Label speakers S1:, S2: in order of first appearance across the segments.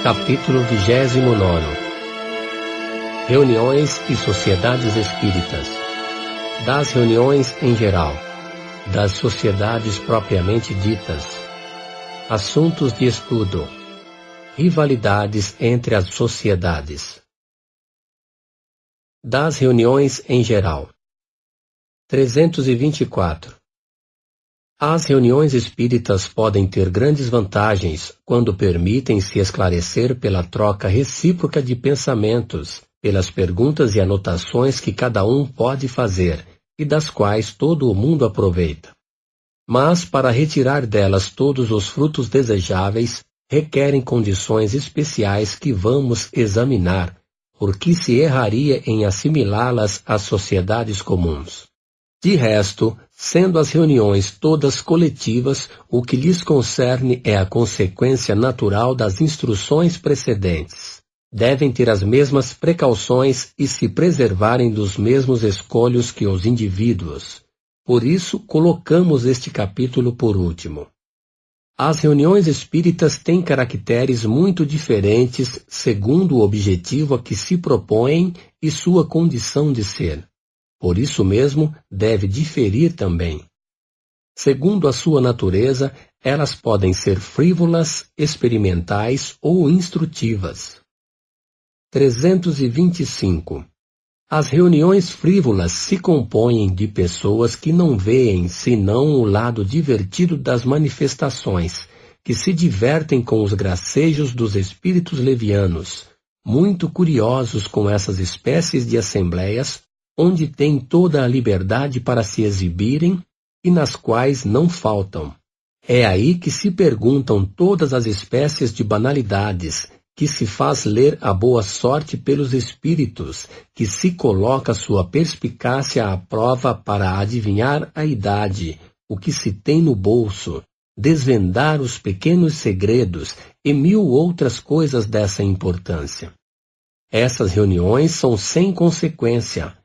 S1: Capítulo 29. Reuniões e sociedades espíritas. Das reuniões em geral. Das sociedades propriamente ditas. Assuntos de estudo. Rivalidades entre as sociedades. Das reuniões em geral. 324. As reuniões espíritas podem ter grandes vantagens quando permitem se esclarecer pela troca recíproca de pensamentos, pelas perguntas e anotações que cada um pode fazer e das quais todo o mundo aproveita. Mas para retirar delas todos os frutos desejáveis, requerem condições especiais que vamos examinar, porque se erraria em assimilá-las às sociedades comuns. De resto, sendo as reuniões todas coletivas, o que lhes concerne é a consequência natural das instruções precedentes. Devem ter as mesmas precauções e se preservarem dos mesmos escolhos que os indivíduos. Por isso, colocamos este capítulo por último. As reuniões espíritas têm caracteres muito diferentes segundo o objetivo a que se propõem e sua condição de ser. Por isso mesmo, deve diferir também. Segundo a sua natureza, elas podem ser frívolas, experimentais ou instrutivas. 325. As reuniões frívolas se compõem de pessoas que não veem senão o lado divertido das manifestações, que se divertem com os gracejos dos espíritos levianos, muito curiosos com essas espécies de assembleias, onde têm toda a liberdade para se exibirem e nas quais não faltam. É aí que se perguntam todas as espécies de banalidades, que se faz ler a boa sorte pelos espíritos, que se coloca sua perspicácia à prova para adivinhar a idade, o que se tem no bolso, desvendar os pequenos segredos e 1000 outras coisas dessa importância. Essas reuniões são sem consequência,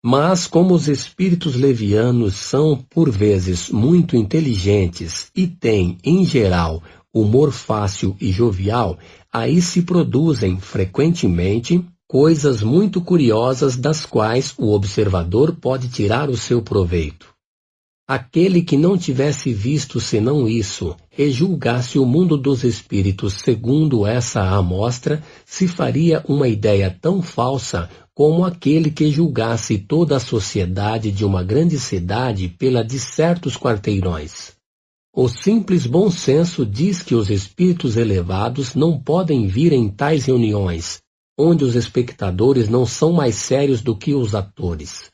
S1: mas como os espíritos levianos são, por vezes, muito inteligentes e têm, em geral, humor fácil e jovial, aí se produzem, frequentemente, coisas muito curiosas das quais o observador pode tirar o seu proveito. Aquele que não tivesse visto senão isso, e julgasse o mundo dos espíritos segundo essa amostra, se faria uma ideia tão falsa como aquele que julgasse toda a sociedade de uma grande cidade pela de certos quarteirões. O simples bom senso diz que os espíritos elevados não podem vir em tais reuniões, onde os espectadores não são mais sérios do que os atores.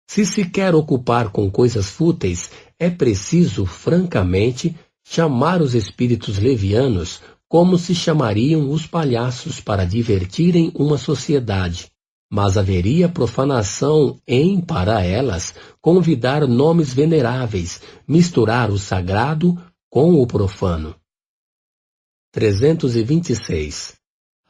S1: Se se quer ocupar com coisas fúteis, é preciso, francamente, chamar os espíritos levianos como se chamariam os palhaços para divertirem uma sociedade. Mas haveria profanação em, para elas, convidar nomes veneráveis, misturar o sagrado com o profano. 326.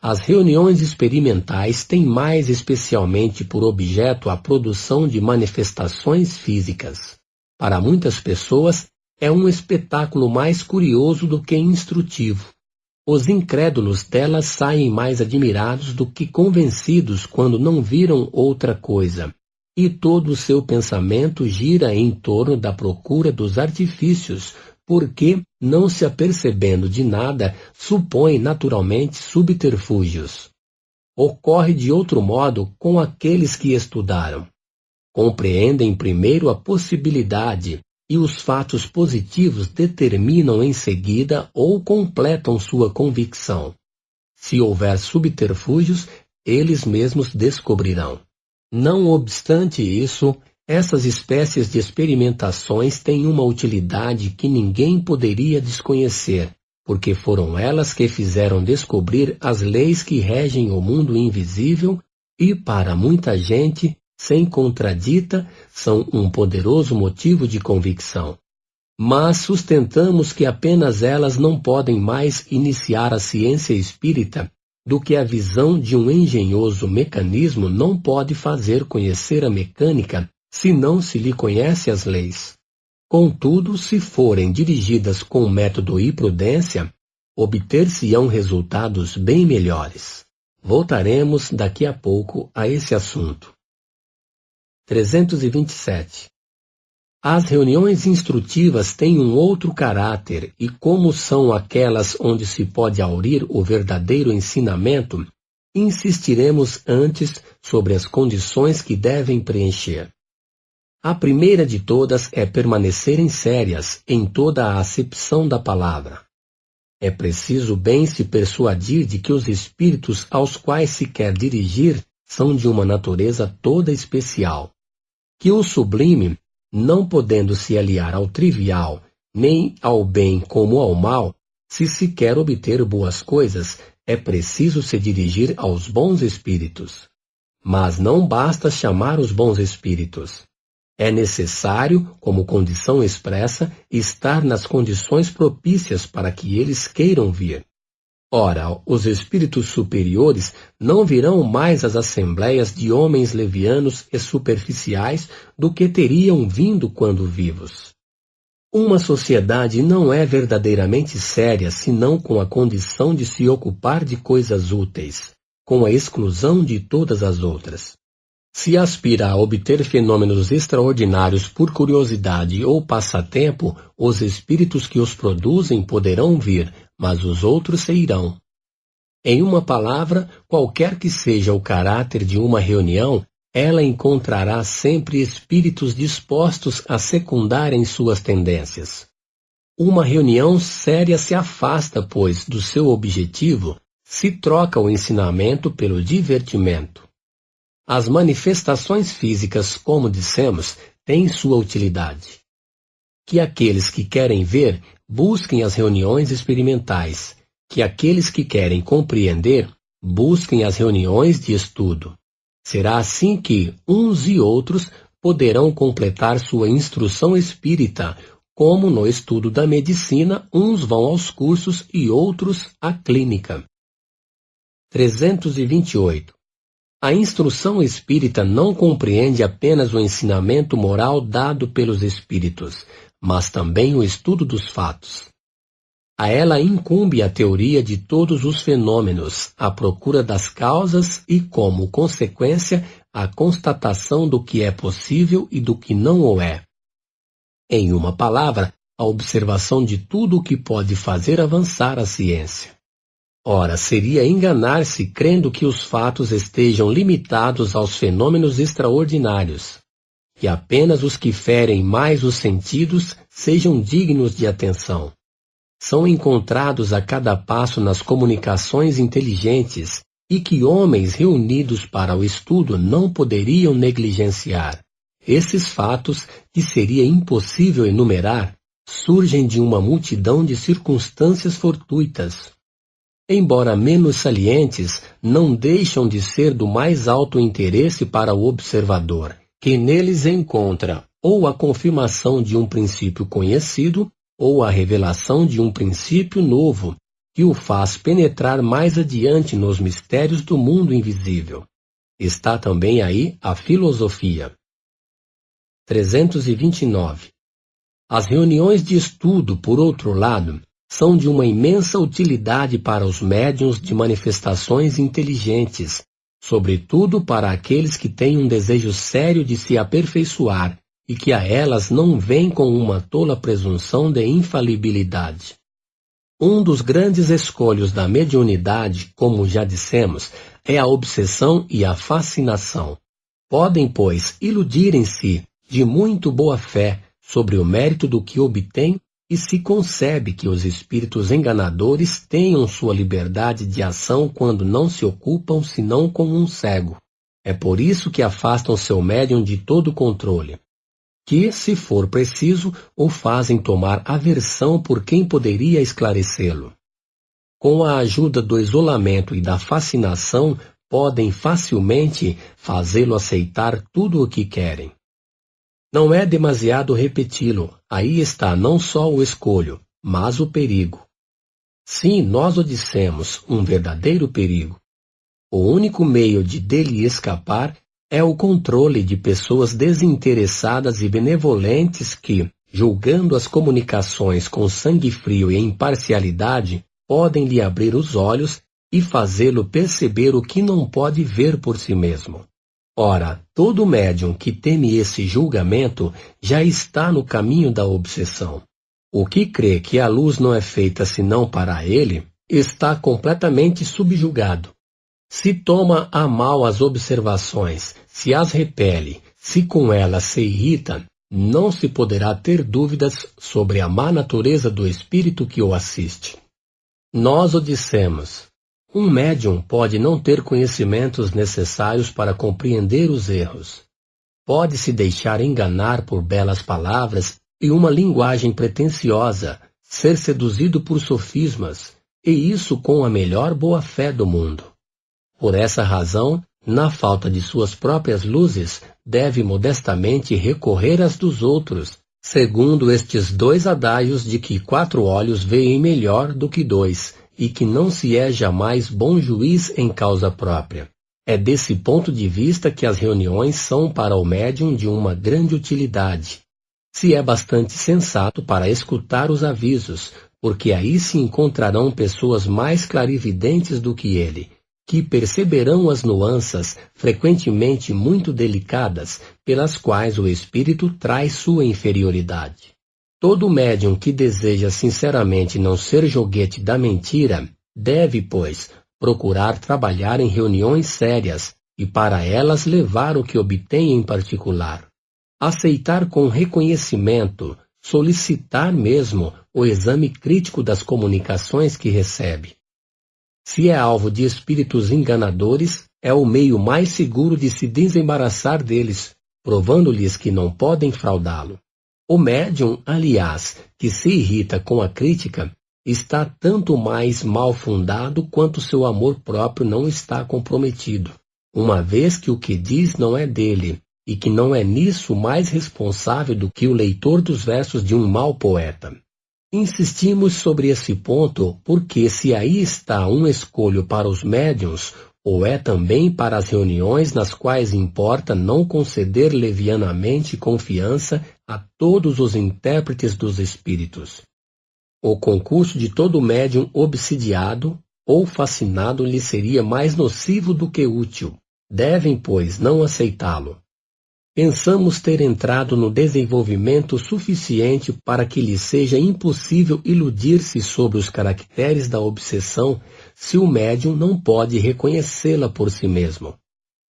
S1: As reuniões experimentais têm mais especialmente por objeto a produção de manifestações físicas. Para muitas pessoas, é um espetáculo mais curioso do que instrutivo. Os incrédulos delas saem mais admirados do que convencidos quando não viram outra coisa, e todo o seu pensamento gira em torno da procura dos artifícios, porque, não se apercebendo de nada, supõe naturalmente subterfúgios. Ocorre de outro modo com aqueles que estudaram. Compreendem primeiro a possibilidade, e os fatos positivos determinam em seguida ou completam sua convicção. Se houver subterfúgios, eles mesmos descobrirão. Não obstante isso, essas espécies de experimentações têm uma utilidade que ninguém poderia desconhecer, porque foram elas que fizeram descobrir as leis que regem o mundo invisível e, para muita gente, sem contradita, são um poderoso motivo de convicção. Mas sustentamos que apenas elas não podem mais iniciar a ciência espírita do que a visão de um engenhoso mecanismo não pode fazer conhecer a mecânica se não se lhe conhece as leis. Contudo, se forem dirigidas com método e prudência, obter-se-ão resultados bem melhores. Voltaremos daqui a pouco a esse assunto. 327. As reuniões instrutivas têm um outro caráter e, como são aquelas onde se pode aurir o verdadeiro ensinamento, insistiremos antes sobre as condições que devem preencher. A primeira de todas é permanecerem sérias em toda a acepção da palavra. É preciso bem se persuadir de que os espíritos aos quais se quer dirigir são de uma natureza toda especial, que o sublime, não podendo se aliar ao trivial, nem ao bem como ao mal, se quer obter boas coisas, é preciso se dirigir aos bons espíritos. Mas não basta chamar os bons espíritos. É necessário, como condição expressa, estar nas condições propícias para que eles queiram vir. Ora, os espíritos superiores não virão mais às assembleias de homens levianos e superficiais do que teriam vindo quando vivos. Uma sociedade não é verdadeiramente séria senão com a condição de se ocupar de coisas úteis, com a exclusão de todas as outras. Se aspira a obter fenômenos extraordinários por curiosidade ou passatempo, os espíritos que os produzem poderão vir, mas os outros se irão. Em uma palavra, qualquer que seja o caráter de uma reunião, ela encontrará sempre espíritos dispostos a secundarem suas tendências. Uma reunião séria se afasta, pois, do seu objetivo, se troca o ensinamento pelo divertimento. As manifestações físicas, como dissemos, têm sua utilidade. Que aqueles que querem ver, busquem as reuniões experimentais. Que aqueles que querem compreender, busquem as reuniões de estudo. Será assim que uns e outros poderão completar sua instrução espírita, como no estudo da medicina, uns vão aos cursos e outros à clínica. 328. A instrução espírita não compreende apenas o ensinamento moral dado pelos espíritos, mas também o estudo dos fatos. A ela incumbe a teoria de todos os fenômenos, a procura das causas e, como consequência, a constatação do que é possível e do que não o é. Em uma palavra, a observação de tudo o que pode fazer avançar a ciência. Ora, seria enganar-se crendo que os fatos estejam limitados aos fenômenos extraordinários, que apenas os que ferem mais os sentidos sejam dignos de atenção. São encontrados a cada passo nas comunicações inteligentes e que homens reunidos para o estudo não poderiam negligenciar. Esses fatos, que seria impossível enumerar, surgem de uma multidão de circunstâncias fortuitas. Embora menos salientes, não deixam de ser do mais alto interesse para o observador, que neles encontra ou a confirmação de um princípio conhecido, ou a revelação de um princípio novo, que o faz penetrar mais adiante nos mistérios do mundo invisível. Está também aí a filosofia. 329. As reuniões de estudo, por outro lado, são de uma imensa utilidade para os médiuns de manifestações inteligentes, sobretudo para aqueles que têm um desejo sério de se aperfeiçoar e que a elas não vêm com uma tola presunção de infalibilidade. Um dos grandes escolhos da mediunidade, como já dissemos, é a obsessão e a fascinação. Podem, pois, iludirem-se de muito boa fé sobre o mérito do que obtêm e se concebe que os espíritos enganadores tenham sua liberdade de ação quando não se ocupam senão com um cego. É por isso que afastam seu médium de todo controle, que, se for preciso, o fazem tomar aversão por quem poderia esclarecê-lo. Com a ajuda do isolamento e da fascinação, podem facilmente fazê-lo aceitar tudo o que querem. Não é demasiado repeti-lo, aí está não só o escolho, mas o perigo. Sim, nós o dissemos, um verdadeiro perigo. O único meio de dele escapar é o controle de pessoas desinteressadas e benevolentes que, julgando as comunicações com sangue frio e imparcialidade, podem lhe abrir os olhos e fazê-lo perceber o que não pode ver por si mesmo. Ora, todo médium que teme esse julgamento já está no caminho da obsessão. O que crê que a luz não é feita senão para ele, está completamente subjugado. Se toma a mal as observações, se as repele, se com elas se irrita, não se poderá ter dúvidas sobre a má natureza do espírito que o assiste. Nós o dissemos. Um médium pode não ter conhecimentos necessários para compreender os erros. Pode se deixar enganar por belas palavras e uma linguagem pretensiosa, ser seduzido por sofismas, e isso com a melhor boa-fé do mundo. Por essa razão, na falta de suas próprias luzes, deve modestamente recorrer às dos outros, segundo estes dois adágios de que 4 olhos veem melhor do que 2, e que não se é jamais bom juiz em causa própria. É desse ponto de vista que as reuniões são para o médium de uma grande utilidade. Se é bastante sensato para escutar os avisos, porque aí se encontrarão pessoas mais clarividentes do que ele, que perceberão as nuances, frequentemente muito delicadas, pelas quais o espírito traz sua inferioridade. Todo médium que deseja sinceramente não ser joguete da mentira, deve, pois, procurar trabalhar em reuniões sérias e para elas levar o que obtém em particular. Aceitar com reconhecimento, solicitar mesmo o exame crítico das comunicações que recebe. Se é alvo de espíritos enganadores, é o meio mais seguro de se desembaraçar deles, provando-lhes que não podem fraudá-lo. O médium, aliás, que se irrita com a crítica, está tanto mais mal fundado quanto seu amor próprio não está comprometido, uma vez que o que diz não é dele, e que não é nisso mais responsável do que o leitor dos versos de um mau poeta. Insistimos sobre esse ponto porque se aí está um escolho para os médiuns, ou é também para as reuniões nas quais importa não conceder levianamente confiança a todos os intérpretes dos espíritos. O concurso de todo médium obsidiado ou fascinado lhe seria mais nocivo do que útil. Devem, pois, não aceitá-lo. Pensamos ter entrado no desenvolvimento suficiente para que lhe seja impossível iludir-se sobre os caracteres da obsessão se o médium não pode reconhecê-la por si mesmo.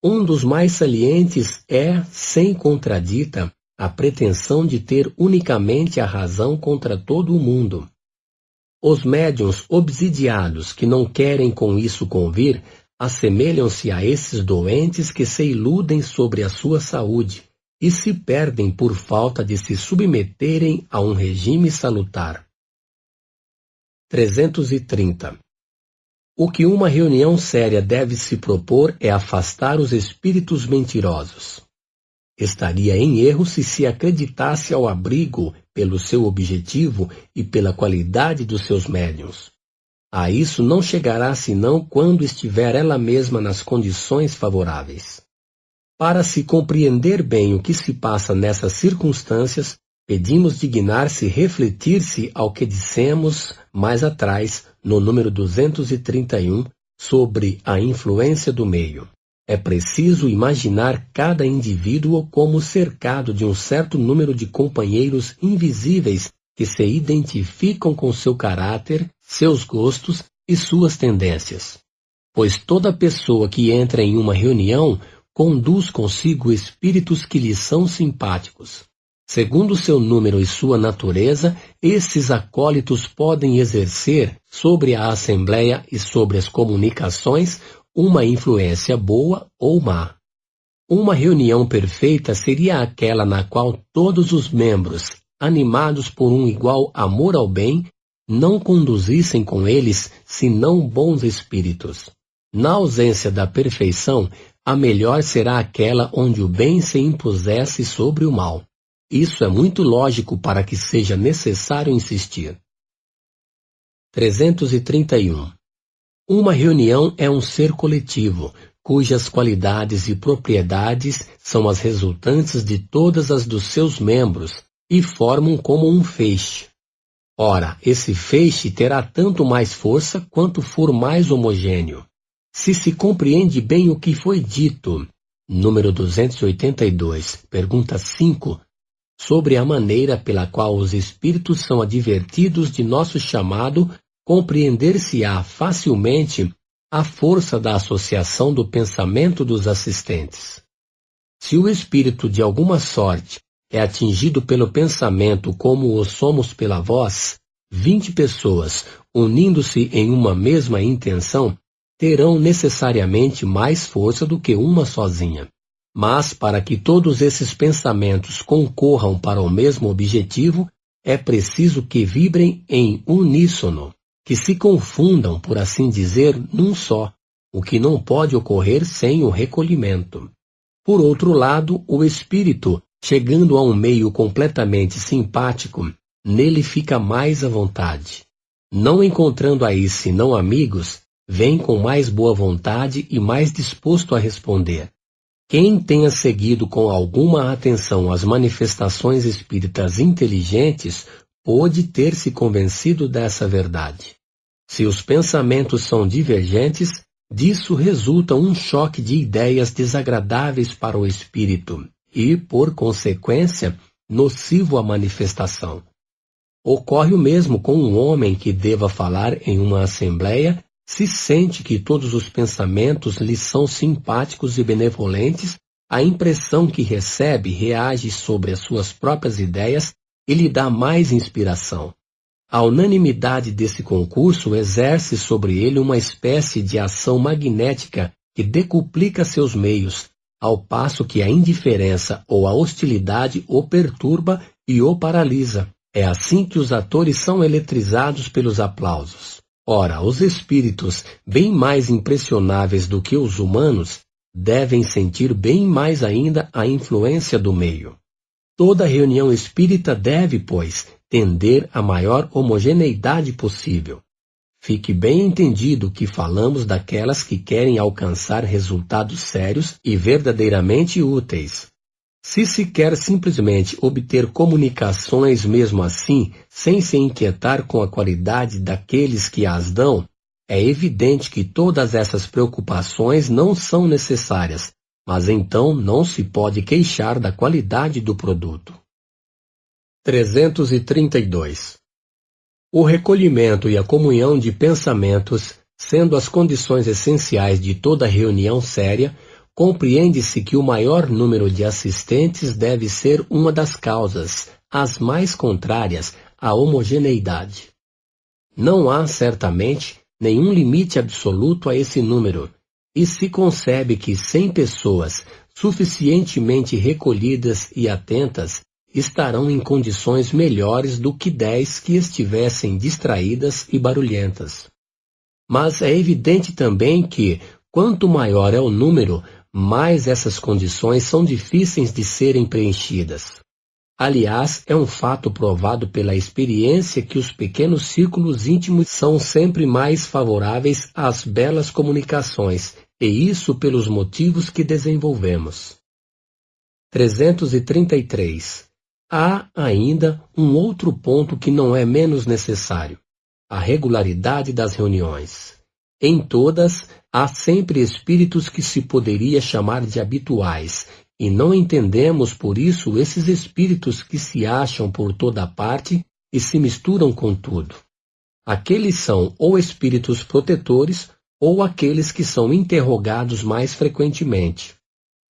S1: Um dos mais salientes é, sem contradita, a pretensão de ter unicamente a razão contra todo o mundo. Os médiuns obsidiados que não querem com isso convir assemelham-se a esses doentes que se iludem sobre a sua saúde e se perdem por falta de se submeterem a um regime salutar. 330. O que uma reunião séria deve se propor é afastar os espíritos mentirosos. Estaria em erro se acreditasse ao abrigo pelo seu objetivo e pela qualidade dos seus médiuns. A isso não chegará senão quando estiver ela mesma nas condições favoráveis. Para se compreender bem o que se passa nessas circunstâncias, pedimos dignar-se refletir-se ao que dissemos mais atrás, no número 231, sobre a influência do meio. É preciso imaginar cada indivíduo como cercado de um certo número de companheiros invisíveis que se identificam com seu caráter, seus gostos e suas tendências. Pois toda pessoa que entra em uma reunião conduz consigo espíritos que lhe são simpáticos. Segundo seu número e sua natureza, esses acólitos podem exercer sobre a assembleia e sobre as comunicações uma influência boa ou má. Uma reunião perfeita seria aquela na qual todos os membros, animados por um igual amor ao bem, não conduzissem com eles senão bons espíritos. Na ausência da perfeição, a melhor será aquela onde o bem se impusesse sobre o mal. Isso é muito lógico para que seja necessário insistir. 331. Uma reunião é um ser coletivo, cujas qualidades e propriedades são as resultantes de todas as dos seus membros e formam como um feixe. Ora, esse feixe terá tanto mais força quanto for mais homogêneo. Se compreende bem o que foi dito, número 282, pergunta 5, sobre a maneira pela qual os espíritos são advertidos de nosso chamado, compreender-se-á facilmente a força da associação do pensamento dos assistentes. Se o espírito de alguma sorte é atingido pelo pensamento como o somos pela voz, 20 pessoas, unindo-se em uma mesma intenção, terão necessariamente mais força do que uma sozinha. Mas para que todos esses pensamentos concorram para o mesmo objetivo, é preciso que vibrem em uníssono, que se confundam, por assim dizer, num só, o que não pode ocorrer sem o recolhimento. Por outro lado, o espírito, chegando a um meio completamente simpático, nele fica mais à vontade. Não encontrando aí senão amigos, vem com mais boa vontade e mais disposto a responder. Quem tenha seguido com alguma atenção as manifestações espíritas inteligentes, pôde ter se convencido dessa verdade. Se os pensamentos são divergentes, disso resulta um choque de ideias desagradáveis para o espírito e, por consequência, nocivo à manifestação. Ocorre o mesmo com um homem que deva falar em uma assembleia, se sente que todos os pensamentos lhe são simpáticos e benevolentes, a impressão que recebe reage sobre as suas próprias ideias e lhe dá mais inspiração. A unanimidade desse concurso exerce sobre ele uma espécie de ação magnética que decuplica seus meios, ao passo que a indiferença ou a hostilidade o perturba e o paralisa. É assim que os atores são eletrizados pelos aplausos. Ora, os espíritos, bem mais impressionáveis do que os humanos, devem sentir bem mais ainda a influência do meio. Toda reunião espírita deve, pois, tender à maior homogeneidade possível. Fique bem entendido que falamos daquelas que querem alcançar resultados sérios e verdadeiramente úteis. Se quer simplesmente obter comunicações mesmo assim, sem se inquietar com a qualidade daqueles que as dão, é evidente que todas essas preocupações não são necessárias, mas então não se pode queixar da qualidade do produto. 332. O recolhimento e a comunhão de pensamentos, sendo as condições essenciais de toda reunião séria, compreende-se que o maior número de assistentes deve ser uma das causas, as mais contrárias à homogeneidade. Não há, certamente, nenhum limite absoluto a esse número, e se concebe que 100 pessoas, suficientemente recolhidas e atentas, estarão em condições melhores do que 10 que estivessem distraídas e barulhentas. Mas é evidente também que, quanto maior é o número, mais essas condições são difíceis de serem preenchidas. Aliás, é um fato provado pela experiência que os pequenos círculos íntimos são sempre mais favoráveis às belas comunicações, e isso pelos motivos que desenvolvemos. 333. Há ainda um outro ponto que não é menos necessário: a regularidade das reuniões. Em todas, há sempre espíritos que se poderia chamar de habituais, e não entendemos por isso esses espíritos que se acham por toda parte e se misturam com tudo. Aqueles são ou espíritos protetores ou aqueles que são interrogados mais frequentemente.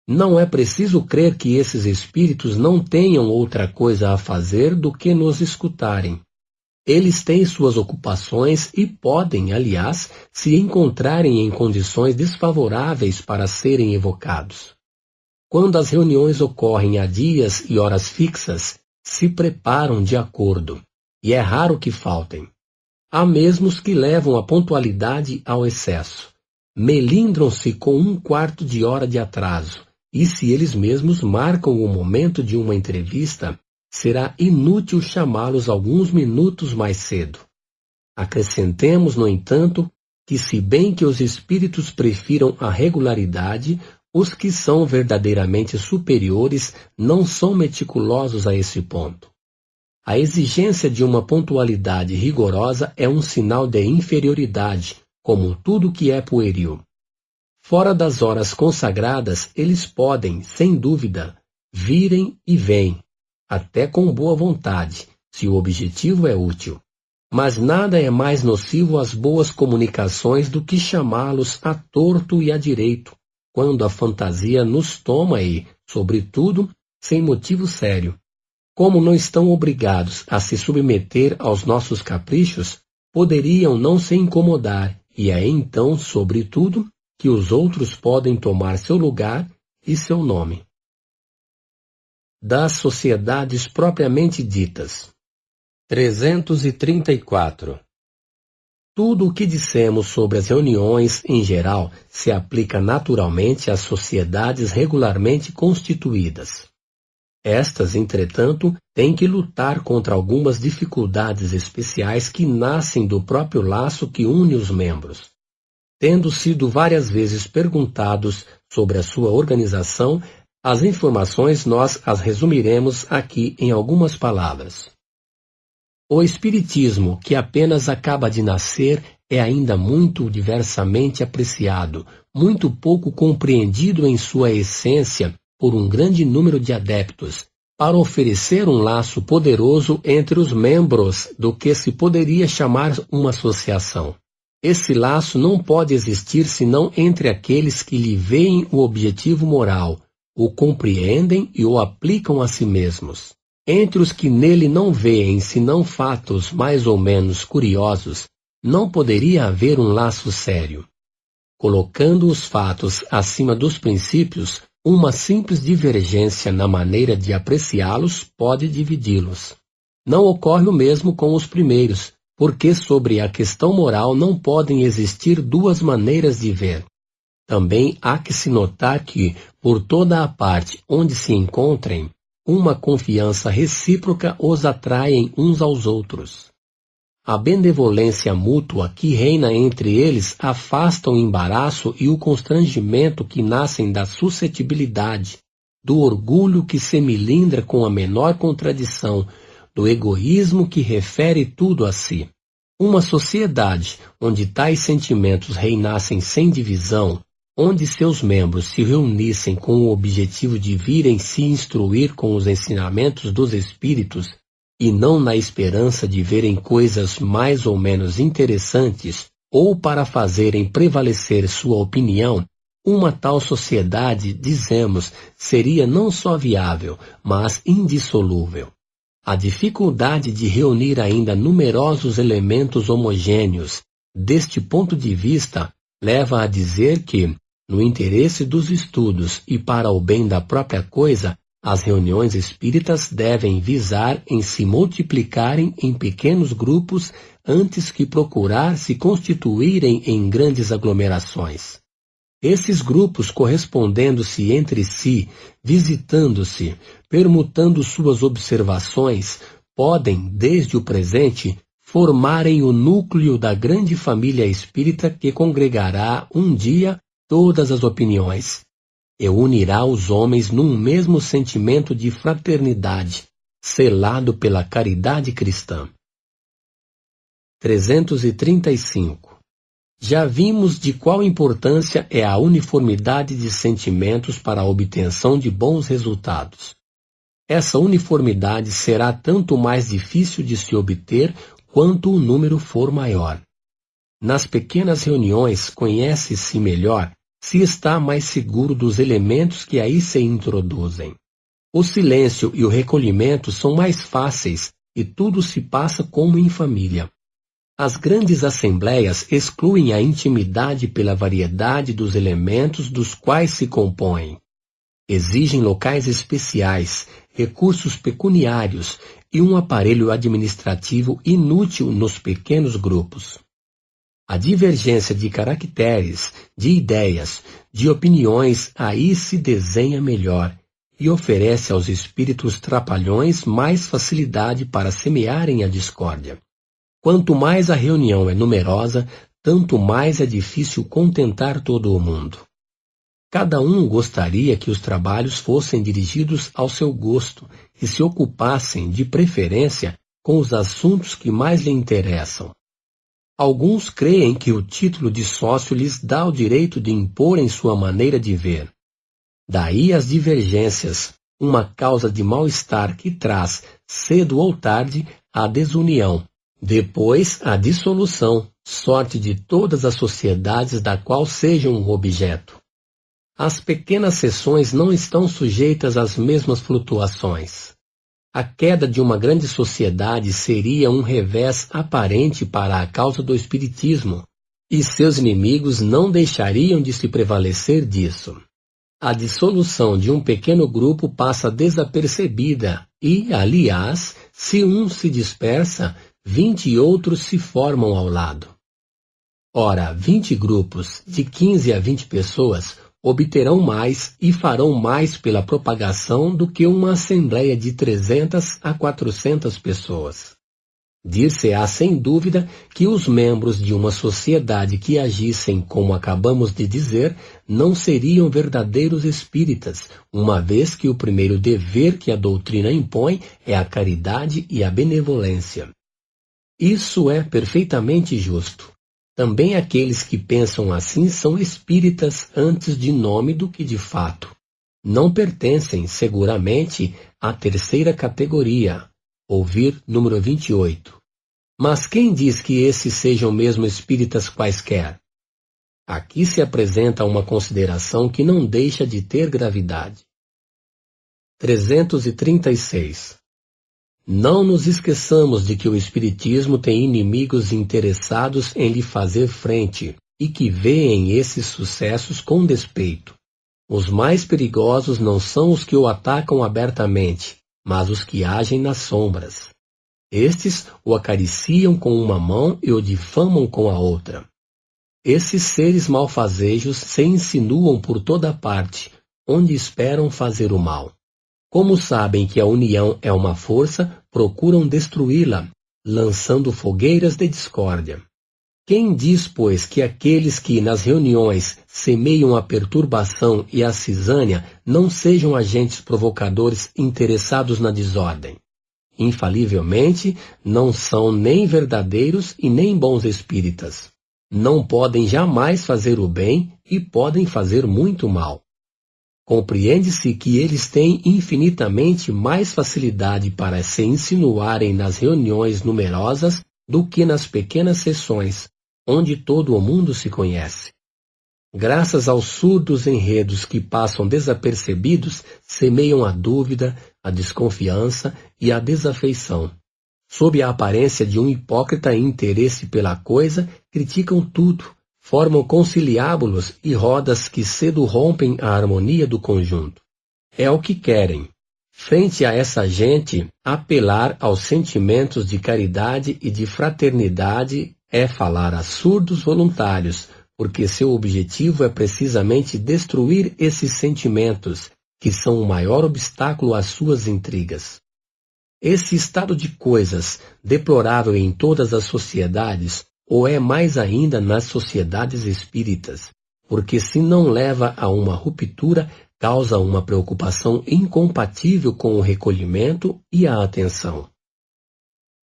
S1: Não é preciso crer que esses espíritos não tenham outra coisa a fazer do que nos escutarem. Eles têm suas ocupações e podem, aliás, se encontrarem em condições desfavoráveis para serem evocados. Quando as reuniões ocorrem a dias e horas fixas, se preparam de acordo, e é raro que faltem. Há mesmos que levam a pontualidade ao excesso. Melindram-se com 1/4 de hora de atraso, e se eles mesmos marcam o momento de uma entrevista, será inútil chamá-los alguns minutos mais cedo. Acrescentemos, no entanto, que se bem que os espíritos prefiram a regularidade, os que são verdadeiramente superiores não são meticulosos a esse ponto. A exigência de uma pontualidade rigorosa é um sinal de inferioridade, como tudo que é pueril. Fora das horas consagradas, eles podem, sem dúvida, virem e vêm, até com boa vontade, se o objetivo é útil. Mas nada é mais nocivo às boas comunicações do que chamá-los a torto e a direito, quando a fantasia nos toma e, sobretudo, sem motivo sério. Como não estão obrigados a se submeter aos nossos caprichos, poderiam não se incomodar, e é então, sobretudo, que os outros podem tomar seu lugar e seu nome. Das sociedades propriamente ditas. 334. Tudo o que dissemos sobre as reuniões em geral se aplica naturalmente às sociedades regularmente constituídas. Estas, entretanto, têm que lutar contra algumas dificuldades especiais que nascem do próprio laço que une os membros. Tendo sido várias vezes perguntados sobre a sua organização, as informações nós as resumiremos aqui em algumas palavras. O Espiritismo, que apenas acaba de nascer, é ainda muito diversamente apreciado, muito pouco compreendido em sua essência por um grande número de adeptos, para oferecer um laço poderoso entre os membros do que se poderia chamar uma associação. Esse laço não pode existir senão entre aqueles que lhe veem o objetivo moral, o compreendem e o aplicam a si mesmos. Entre os que nele não veem senão fatos mais ou menos curiosos, não poderia haver um laço sério. Colocando os fatos acima dos princípios, uma simples divergência na maneira de apreciá-los pode dividi-los. Não ocorre o mesmo com os primeiros, porque sobre a questão moral não podem existir duas maneiras de ver. Também há que se notar que, por toda a parte onde se encontrem, uma confiança recíproca os atraem uns aos outros. A benevolência mútua que reina entre eles afasta o embaraço e o constrangimento que nascem da suscetibilidade, do orgulho que se melindra com a menor contradição, do egoísmo que refere tudo a si. Uma sociedade onde tais sentimentos reinassem sem divisão, onde seus membros se reunissem com o objetivo de virem se instruir com os ensinamentos dos espíritos, e não na esperança de verem coisas mais ou menos interessantes, ou para fazerem prevalecer sua opinião, uma tal sociedade, dizemos, seria não só viável, mas indissolúvel. A dificuldade de reunir ainda numerosos elementos homogêneos, deste ponto de vista, leva a dizer que, no interesse dos estudos e para o bem da própria coisa, as reuniões espíritas devem visar em se multiplicarem em pequenos grupos antes que procurar se constituírem em grandes aglomerações. Esses grupos correspondendo-se entre si, visitando-se, permutando suas observações, podem, desde o presente, formarem o núcleo da grande família espírita que congregará um dia todas as opiniões, e unirá os homens num mesmo sentimento de fraternidade, selado pela caridade cristã. 335. Já vimos de qual importância é a uniformidade de sentimentos para a obtenção de bons resultados. Essa uniformidade será tanto mais difícil de se obter quanto o número for maior. Nas pequenas reuniões conhece-se melhor se está mais seguro dos elementos que aí se introduzem. O silêncio e o recolhimento são mais fáceis e tudo se passa como em família. As grandes assembleias excluem a intimidade pela variedade dos elementos dos quais se compõem. Exigem locais especiais, recursos pecuniários e um aparelho administrativo inútil nos pequenos grupos. A divergência de caracteres, de ideias, de opiniões aí se desenha melhor e oferece aos espíritos trapalhões mais facilidade para semearem a discórdia. Quanto mais a reunião é numerosa, tanto mais é difícil contentar todo o mundo. Cada um gostaria que os trabalhos fossem dirigidos ao seu gosto e se ocupassem, de preferência, com os assuntos que mais lhe interessam. Alguns creem que o título de sócio lhes dá o direito de imporem sua maneira de ver. Daí as divergências, uma causa de mal-estar que traz, cedo ou tarde, a desunião, depois a dissolução, sorte de todas as sociedades da qual sejam um objeto. As pequenas seções não estão sujeitas às mesmas flutuações. A queda de uma grande sociedade seria um revés aparente para a causa do espiritismo, e seus inimigos não deixariam de se prevalecer disso. A dissolução de um pequeno grupo passa desapercebida e, aliás, se um se dispersa, 20 outros se formam ao lado. Ora, 20 grupos, de 15 a 20 pessoas, obterão mais e farão mais pela propagação do que uma assembleia de 300 a 400 pessoas. Dir-se-á sem dúvida que os membros de uma sociedade que agissem como acabamos de dizer não seriam verdadeiros espíritas, uma vez que o primeiro dever que a doutrina impõe é a caridade e a benevolência. Isso é perfeitamente justo. Também aqueles que pensam assim são espíritas antes de nome do que de fato. Não pertencem, seguramente, à terceira categoria. Ouvir número 28. Mas quem diz que esses sejam mesmo espíritas quaisquer? Aqui se apresenta uma consideração que não deixa de ter gravidade. 336. Não nos esqueçamos de que o Espiritismo tem inimigos interessados em lhe fazer frente e que veem esses sucessos com despeito. Os mais perigosos não são os que o atacam abertamente, mas os que agem nas sombras. Estes o acariciam com uma mão e o difamam com a outra. Esses seres malfazejos se insinuam por toda parte, onde esperam fazer o mal. Como sabem que a união é uma força, procuram destruí-la, lançando fogueiras de discórdia. Quem diz, pois, que aqueles que nas reuniões semeiam a perturbação e a cisânia não sejam agentes provocadores interessados na desordem? Infalivelmente, não são nem verdadeiros e nem bons espíritas. Não podem jamais fazer o bem e podem fazer muito mal. Compreende-se que eles têm infinitamente mais facilidade para se insinuarem nas reuniões numerosas do que nas pequenas sessões, onde todo o mundo se conhece. Graças aos surdos enredos que passam desapercebidos, semeiam a dúvida, a desconfiança e a desafeição. Sob a aparência de um hipócrita interesse pela coisa, criticam tudo, formam conciliábulos e rodas que cedo rompem a harmonia do conjunto. É o que querem. Frente a essa gente, apelar aos sentimentos de caridade e de fraternidade é falar a surdos voluntários, porque seu objetivo é precisamente destruir esses sentimentos, que são o maior obstáculo às suas intrigas. Esse estado de coisas, deplorável em todas as sociedades, ou é mais ainda nas sociedades espíritas, porque se não leva a uma ruptura, causa uma preocupação incompatível com o recolhimento e a atenção.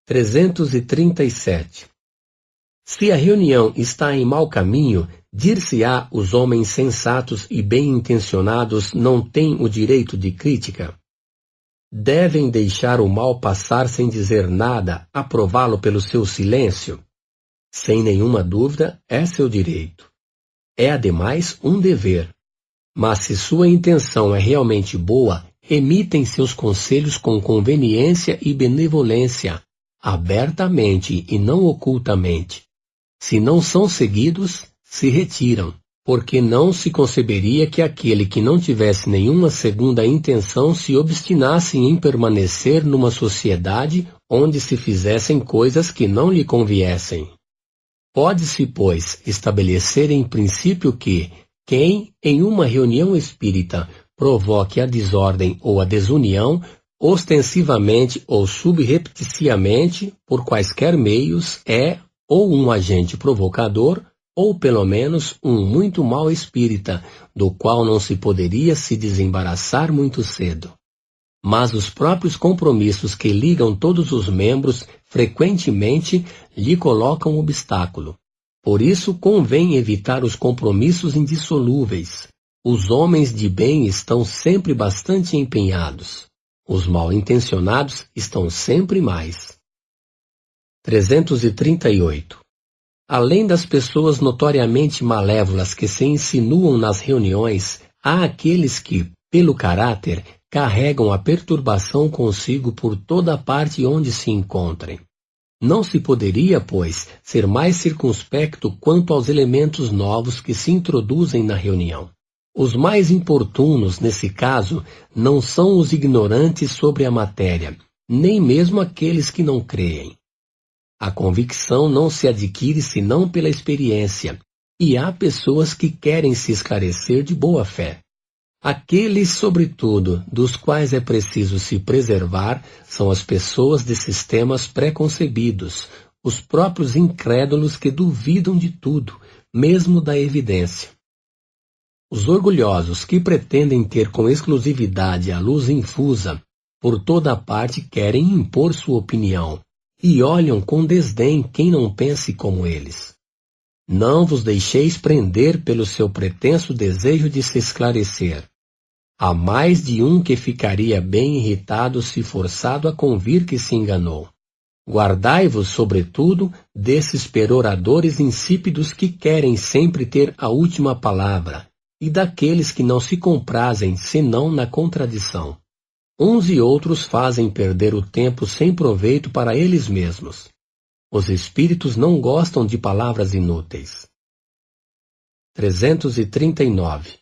S1: 337. Se a reunião está em mau caminho, dir-se-á os homens sensatos e bem-intencionados não têm o direito de crítica? Devem deixar o mal passar sem dizer nada, aprová-lo pelo seu silêncio? Sem nenhuma dúvida, é seu direito. É, ademais, um dever. Mas se sua intenção é realmente boa, emitem seus conselhos com conveniência e benevolência, abertamente e não ocultamente. Se não são seguidos, se retiram, porque não se conceberia que aquele que não tivesse nenhuma segunda intenção se obstinasse em permanecer numa sociedade onde se fizessem coisas que não lhe conviessem. Pode-se, pois, estabelecer em princípio que quem, em uma reunião espírita, provoque a desordem ou a desunião, ostensivamente ou subrepticiamente, por quaisquer meios, é ou um agente provocador ou pelo menos um muito mau espírita, do qual não se poderia se desembaraçar muito cedo. Mas os próprios compromissos que ligam todos os membros frequentemente lhe colocam obstáculo. Por isso convém evitar os compromissos indissolúveis. Os homens de bem estão sempre bastante empenhados. Os mal-intencionados estão sempre mais. 338. Além das pessoas notoriamente malévolas que se insinuam nas reuniões, há aqueles que, pelo caráter, carregam a perturbação consigo por toda a parte onde se encontrem. Não se poderia, pois, ser mais circunspecto quanto aos elementos novos que se introduzem na reunião. Os mais importunos, nesse caso, não são os ignorantes sobre a matéria, nem mesmo aqueles que não creem. A convicção não se adquire senão pela experiência, e há pessoas que querem se esclarecer de boa fé. Aqueles, sobretudo, dos quais é preciso se preservar, são as pessoas de sistemas pré-concebidos, os próprios incrédulos que duvidam de tudo, mesmo da evidência. Os orgulhosos que pretendem ter com exclusividade a luz infusa, por toda a parte querem impor sua opinião, e olham com desdém quem não pense como eles. Não vos deixeis prender pelo seu pretenso desejo de se esclarecer. Há mais de um que ficaria bem irritado se forçado a convir que se enganou. Guardai-vos, sobretudo, desses peroradores insípidos que querem sempre ter a última palavra, e daqueles que não se comprazem senão na contradição. Uns e outros fazem perder o tempo sem proveito para eles mesmos. Os espíritos não gostam de palavras inúteis. 339.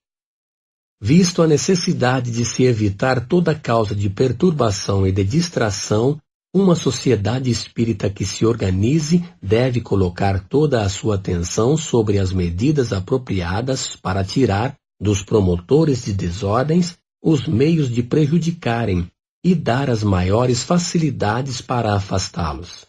S1: Visto a necessidade de se evitar toda causa de perturbação e de distração, uma sociedade espírita que se organize deve colocar toda a sua atenção sobre as medidas apropriadas para tirar dos promotores de desordens os meios de prejudicarem e dar as maiores facilidades para afastá-los.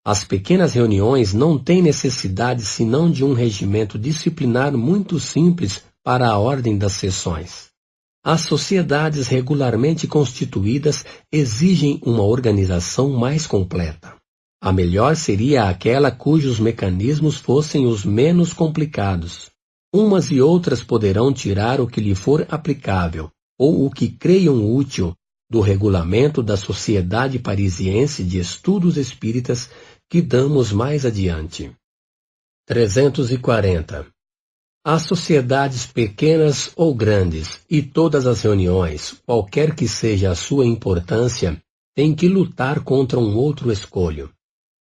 S1: As pequenas reuniões não têm necessidade senão de um regimento disciplinar muito simples para a ordem das sessões. As sociedades regularmente constituídas exigem uma organização mais completa. A melhor seria aquela cujos mecanismos fossem os menos complicados. Umas e outras poderão tirar o que lhe for aplicável, ou o que creiam útil, do regulamento da Sociedade Parisiense de Estudos Espíritas que damos mais adiante. 340. As sociedades pequenas ou grandes e todas as reuniões, qualquer que seja a sua importância, têm que lutar contra um outro escolho.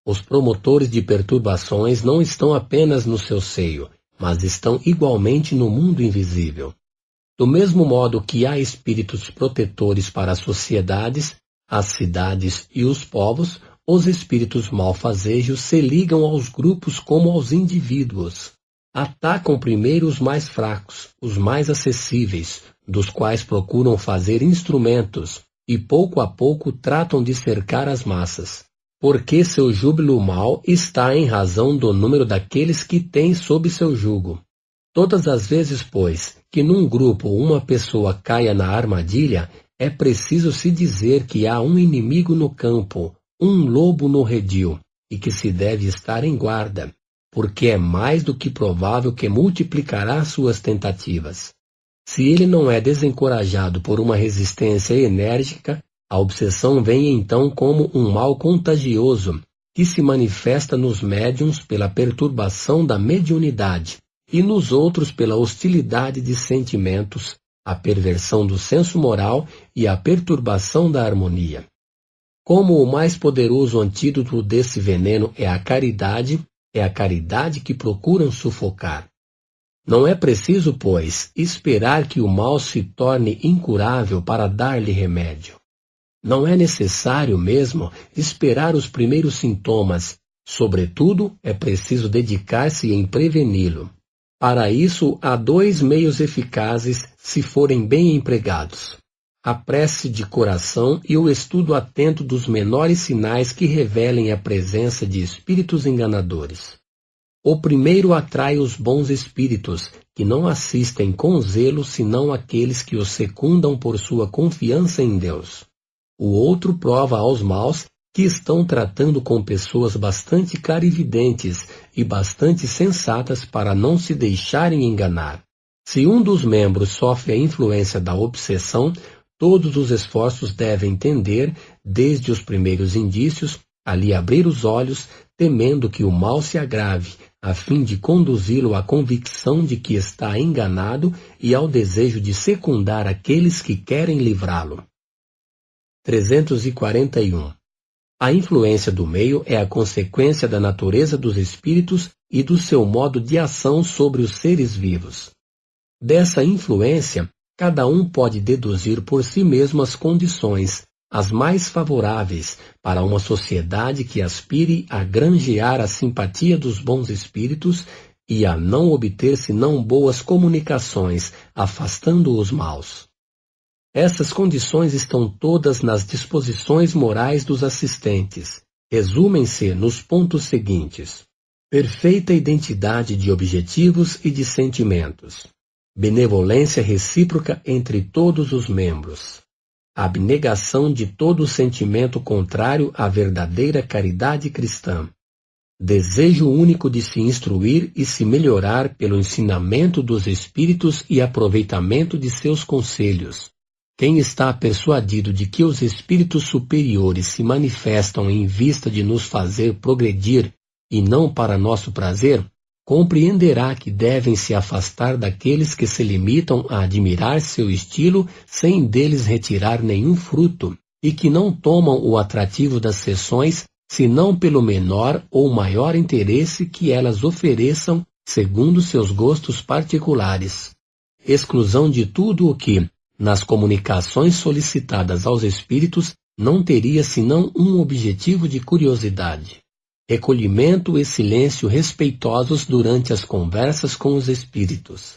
S1: Os promotores de perturbações não estão apenas no seu seio, mas estão igualmente no mundo invisível. Do mesmo modo que há espíritos protetores para as sociedades, as cidades e os povos, os espíritos malfazejos se ligam aos grupos como aos indivíduos. Atacam primeiro os mais fracos, os mais acessíveis, dos quais procuram fazer instrumentos, e pouco a pouco tratam de cercar as massas. Porque seu júbilo mau está em razão do número daqueles que têm sob seu jugo. Todas as vezes, pois, que num grupo uma pessoa caia na armadilha, é preciso se dizer que há um inimigo no campo, um lobo no redil, e que se deve estar em guarda, porque é mais do que provável que multiplicará suas tentativas. Se ele não é desencorajado por uma resistência enérgica, a obsessão vem então como um mal contagioso, que se manifesta nos médiuns pela perturbação da mediunidade, e nos outros pela hostilidade de sentimentos, a perversão do senso moral e a perturbação da harmonia. Como o mais poderoso antídoto desse veneno é a caridade que procuram sufocar. Não é preciso, pois, esperar que o mal se torne incurável para dar-lhe remédio. Não é necessário mesmo esperar os primeiros sintomas, sobretudo é preciso dedicar-se em preveni-lo. Para isso, há dois meios eficazes se forem bem empregados: a prece de coração e o estudo atento dos menores sinais que revelem a presença de espíritos enganadores. O primeiro atrai os bons espíritos, que não assistem com zelo senão aqueles que os secundam por sua confiança em Deus. O outro prova aos maus, que estão tratando com pessoas bastante clarividentes e bastante sensatas para não se deixarem enganar. Se um dos membros sofre a influência da obsessão, todos os esforços devem tender, desde os primeiros indícios, a lhe abrir os olhos, temendo que o mal se agrave, a fim de conduzi-lo à convicção de que está enganado e ao desejo de secundar aqueles que querem livrá-lo. 341. A influência do meio é a consequência da natureza dos espíritos e do seu modo de ação sobre os seres vivos. Dessa influência, cada um pode deduzir por si mesmo as condições, as mais favoráveis, para uma sociedade que aspire a granjear a simpatia dos bons espíritos e a não obter senão boas comunicações, afastando os maus. Essas condições estão todas nas disposições morais dos assistentes. Resumem-se nos pontos seguintes: perfeita identidade de objetivos e de sentimentos, benevolência recíproca entre todos os membros, abnegação de todo sentimento contrário à verdadeira caridade cristã, desejo único de se instruir e se melhorar pelo ensinamento dos espíritos e aproveitamento de seus conselhos. Quem está persuadido de que os espíritos superiores se manifestam em vista de nos fazer progredir e não para nosso prazer, compreenderá que devem se afastar daqueles que se limitam a admirar seu estilo sem deles retirar nenhum fruto, e que não tomam o atrativo das sessões senão pelo menor ou maior interesse que elas ofereçam segundo seus gostos particulares. Exclusão de tudo o que, nas comunicações solicitadas aos espíritos, não teria senão um objetivo de curiosidade. Recolhimento e silêncio respeitosos durante as conversas com os espíritos.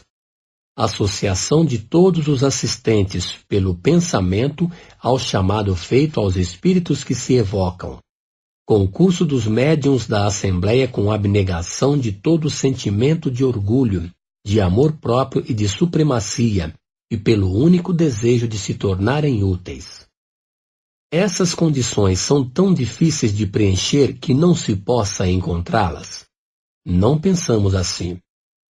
S1: Associação de todos os assistentes pelo pensamento ao chamado feito aos espíritos que se evocam. Concurso dos médiuns da Assembleia com abnegação de todo sentimento de orgulho, de amor próprio e de supremacia, e pelo único desejo de se tornarem úteis. Essas condições são tão difíceis de preencher que não se possa encontrá-las? Não pensamos assim.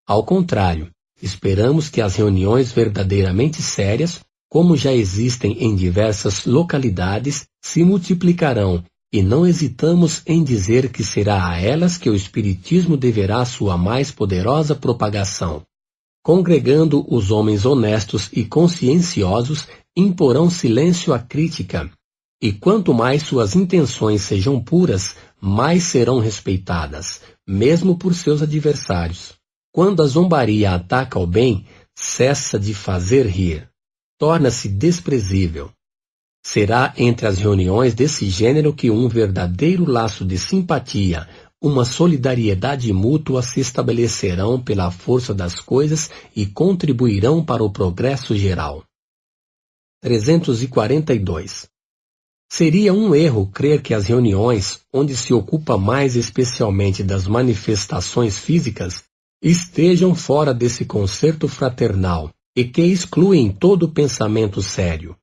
S1: Ao contrário, esperamos que as reuniões verdadeiramente sérias, como já existem em diversas localidades, se multiplicarão, e não hesitamos em dizer que será a elas que o Espiritismo deverá sua mais poderosa propagação. Congregando os homens honestos e conscienciosos, imporão silêncio à crítica, e quanto mais suas intenções sejam puras, mais serão respeitadas, mesmo por seus adversários. Quando a zombaria ataca o bem, cessa de fazer rir, torna-se desprezível. Será entre as reuniões desse gênero que um verdadeiro laço de simpatia, uma solidariedade mútua se estabelecerão pela força das coisas e contribuirão para o progresso geral. 342. Seria um erro crer que as reuniões, onde se ocupa mais especialmente das manifestações físicas, estejam fora desse concerto fraternal e que excluem todo pensamento sério.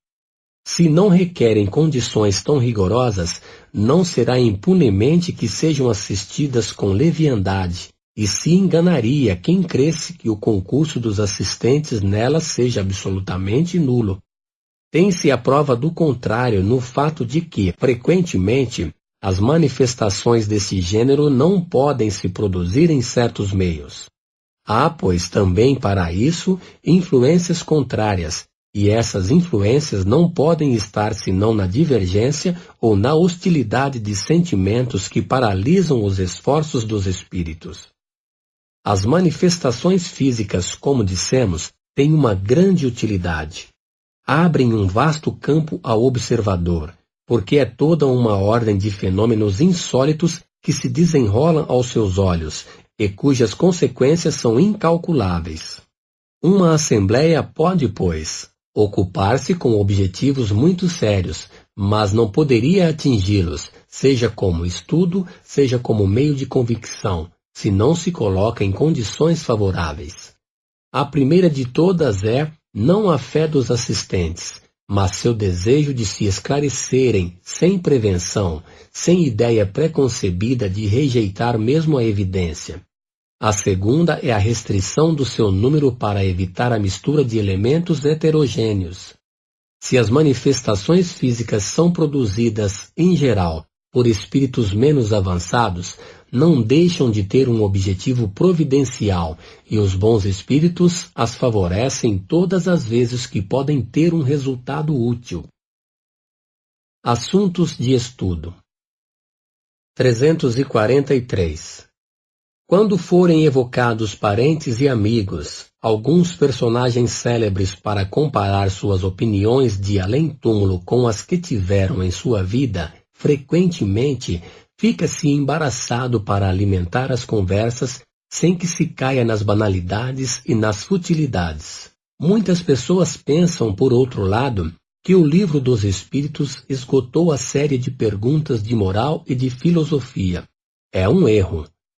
S1: Se não requerem condições tão rigorosas, não será impunemente que sejam assistidas com leviandade, e se enganaria quem cresce que o concurso dos assistentes nelas seja absolutamente nulo. Tem-se a prova do contrário no fato de que, frequentemente, as manifestações desse gênero não podem se produzir em certos meios. Há, pois, também para isso, influências contrárias, e essas influências não podem estar senão na divergência ou na hostilidade de sentimentos que paralisam os esforços dos espíritos. As manifestações físicas, como dissemos, têm uma grande utilidade. Abrem um vasto campo ao observador, porque é toda uma ordem de fenômenos insólitos que se desenrolam aos seus olhos e cujas consequências são incalculáveis. Uma assembleia pode, pois, ocupar-se com objetivos muito sérios, mas não poderia atingi-los, seja como estudo, seja como meio de convicção, se não se coloca em condições favoráveis. A primeira de todas é não a fé dos assistentes, mas seu desejo de se esclarecerem sem prevenção, sem ideia preconcebida de rejeitar mesmo a evidência. A segunda é a restrição do seu número para evitar a mistura de elementos heterogêneos. Se as manifestações físicas são produzidas, em geral, por espíritos menos avançados, não deixam de ter um objetivo providencial e os bons espíritos as favorecem todas as vezes que podem ter um resultado útil. Assuntos de estudo. 343. Quando forem evocados parentes e amigos, alguns personagens célebres para comparar suas opiniões de além-túmulo com as que tiveram em sua vida, frequentemente fica-se embaraçado para alimentar as conversas sem que se caia nas banalidades e nas futilidades. Muitas pessoas pensam, por outro lado, que o Livro dos Espíritos esgotou a série de perguntas de moral e de filosofia. É um erro.